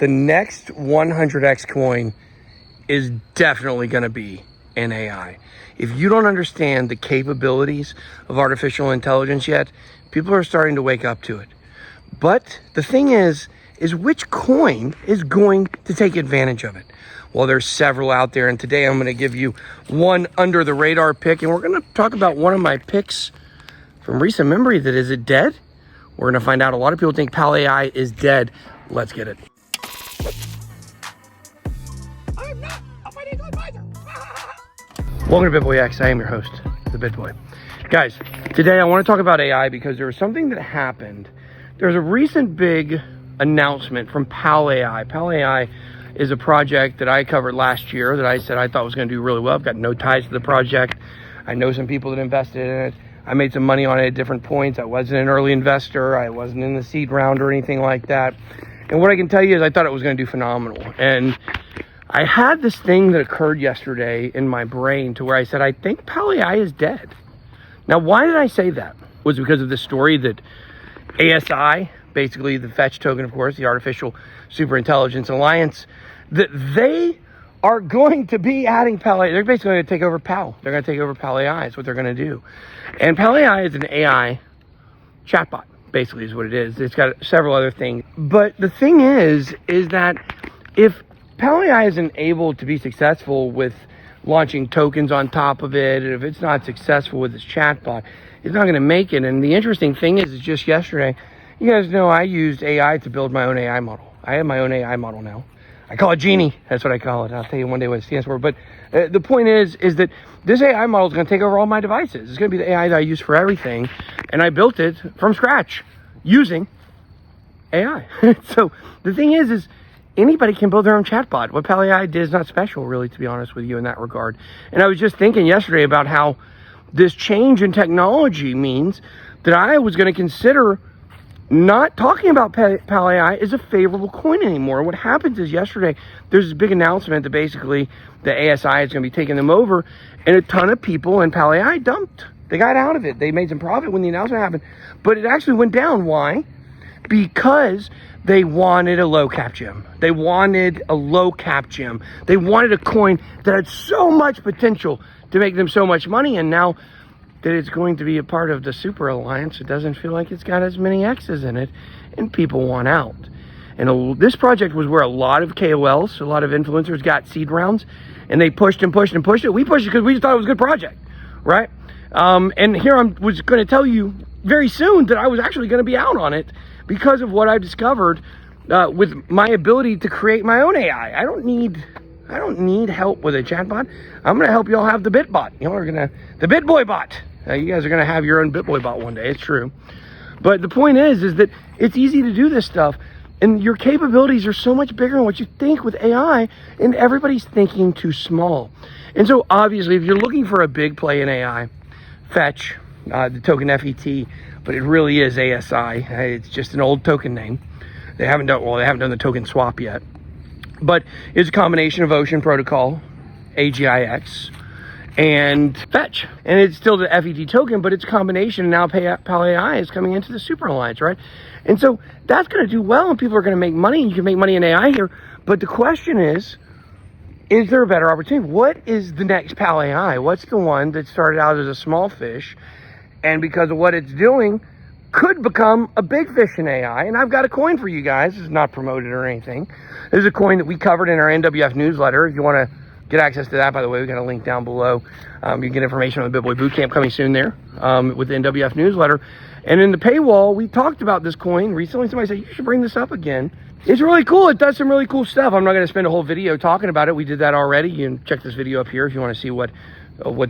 the next 100x coin is definitely going to be an AI. If you don't understand the capabilities of artificial intelligence yet, people are starting to wake up to it. But the thing is which coin is going to take advantage of it? Well, there's several out there, and today I'm going to give you one under the radar pick, and we're going to talk about one of my picks from recent memory. That is it dead? We're going to find out. A lot of people think PAAL AI is dead. Let's get it. I'm not a financial advisor. Welcome to BitBoy X. I am your host, the BitBoy. Guys, today I want to talk about AI because there was something that happened. There's a recent big announcement from PAAL AI. PAAL AI is a project that I covered last year that I said I thought was going to do really well. I've got no ties to the project. I know some people that invested in it. I made some money on it at different points. I wasn't an early investor. I wasn't in the seed round or anything like that. And what I can tell you is I thought it was going to do phenomenal. And I had this thing that occurred yesterday in my brain to where I said, I think PAAL AI is dead. Now, why did I say that? It was because of the story that ASI, basically the FET token, of course, the Artificial Superintelligence Alliance, that they are going to be adding PAAL AI. They're basically going to take over PAAL. They're going to take over PAAL AI. That's what they're going to do. And PAAL AI is an AI chatbot, basically is what it is. It's got several other things. But the thing is that if PAAL AI isn't able to be successful with launching tokens on top of it, and if it's not successful with its chatbot, it's not going to make it. And the interesting thing is just yesterday, you guys know I used AI to build my own AI model. I have my own AI model now. I call it Genie. That's what I call it. I'll tell you one day what it stands for. But the point is that this AI model is going to take over all my devices. It's going to be the AI that I use for everything. And I built it from scratch using AI. So the thing is anybody can build their own chatbot. What PAAL AI did is not special, really, to be honest with you in that regard. And I was just thinking yesterday about how this change in technology means that I was going to consider not talking about PAAL AI as a favorable coin anymore. What happens is yesterday, there's this big announcement that basically the ASI is going to be taking them over, and a ton of people in PAAL AI dumped. They got out of it. They made some profit when the announcement happened, but it actually went down. Why? Because they wanted a low cap gem. They wanted a low cap gem. They wanted a coin that had so much potential to make them so much money, and now that it's going to be a part of the Super Alliance, it doesn't feel like it's got as many X's in it, and people want out. And this project was where a lot of KOLs, a lot of influencers got seed rounds, and they pushed and pushed and pushed it. We pushed it because we just thought it was a good project, right? And here I was going to tell you very soon that I was actually going to be out on it because of what I've discovered with my ability to create my own AI. I don't need help with a chatbot. I'm going to help y'all have the BitBot. Y'all are going to, the BitBoy bot. You guys are going to have your own BitBoy bot one day. It's true. But the point is that it's easy to do this stuff. And your capabilities are so much bigger than what you think with AI. And everybody's thinking too small. And so obviously, if you're looking for a big play in AI, Fetch, the token FET, but it really is ASI. It's just an old token name. They haven't done the token swap yet. But it's a combination of Ocean Protocol, AGIX, and Fetch. And it's still the FET token, but it's a combination. Now PAAL AI is coming into the Super Alliance, right? And so that's going to do well, and people are going to make money, and you can make money in AI here. But the question is there a better opportunity? What is the next PAAL AI? What's the one that started out as a small fish, and because of what it's doing, could become a big fish in AI? And I've got a coin for you guys. It's not promoted or anything. This is a coin that we covered in our NWF newsletter. If you want to get access to that, by the way, we've got a link down below. You can get information on the BitBoy Bootcamp coming soon there with the NWF newsletter. And in the paywall, we talked about this coin recently. Somebody said, you should bring this up again. It's really cool. It does some really cool stuff. I'm not going to spend a whole video talking about it. We did that already. You can check this video up here if you want to see what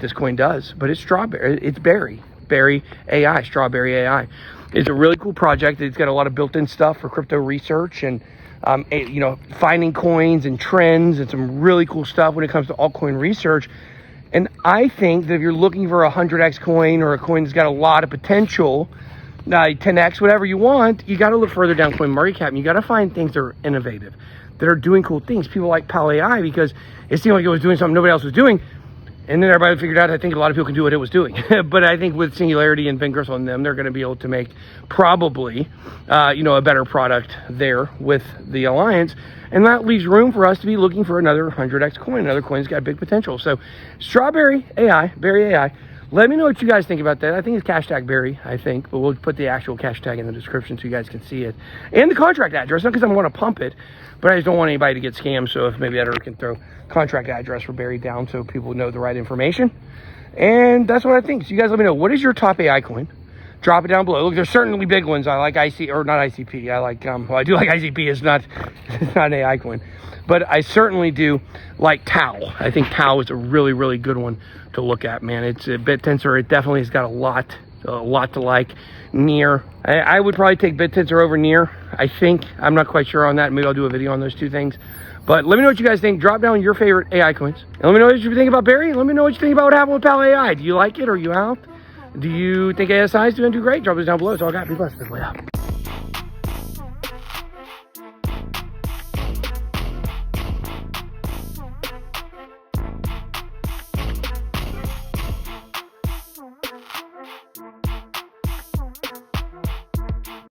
this coin does. But it's strawberry. It's berry AI, strawberry AI. It's a really cool project. It's got a lot of built-in stuff for crypto research and finding coins and trends and some really cool stuff when it comes to altcoin research. And I think that if you're looking for a 100x coin or a coin that's got a lot of potential, 10x, whatever you want, you got to look further down CoinMarketCap, and you got to find things that are innovative, that are doing cool things. People like PAAL AI because it seemed like it was doing something nobody else was doing. And then everybody figured out, I think a lot of people can do what it was doing. But I think with Singularity and Ben Gristle and them, they're going to be able to make probably, a better product there with the Alliance. And that leaves room for us to be looking for another 100x coin. Another coin's got big potential. So Strawberry AI, Berry AI, let me know what you guys think about that. I think it's hashtag Berry, I think, but we'll put the actual hashtag in the description so you guys can see it. And the contract address, not because I want to pump it, but I just don't want anybody to get scammed. So if maybe editor can throw contract address for Berry down so people know the right information. And that's what I think. So you guys let me know, what is your top AI coin? Drop it down below. Look, there's certainly big ones. I like not ICP. I like, I do like ICP. It's not an AI coin. But I certainly do like Tau. I think Tau is a really, really good one to look at, man. It's a BitTensor. It definitely has got a lot to like. Near, I would probably take BitTensor over Near. I think. I'm not quite sure on that. Maybe I'll do a video on those two things. But let me know what you guys think. Drop down your favorite AI coins. And let me know what you think about Berry. Let me know what you think about what happened with PAAL AI. Do you like it? Or are you out? Do you think ASI is doing too great? Drop it down below. It's all I got. Be blessed. Way out.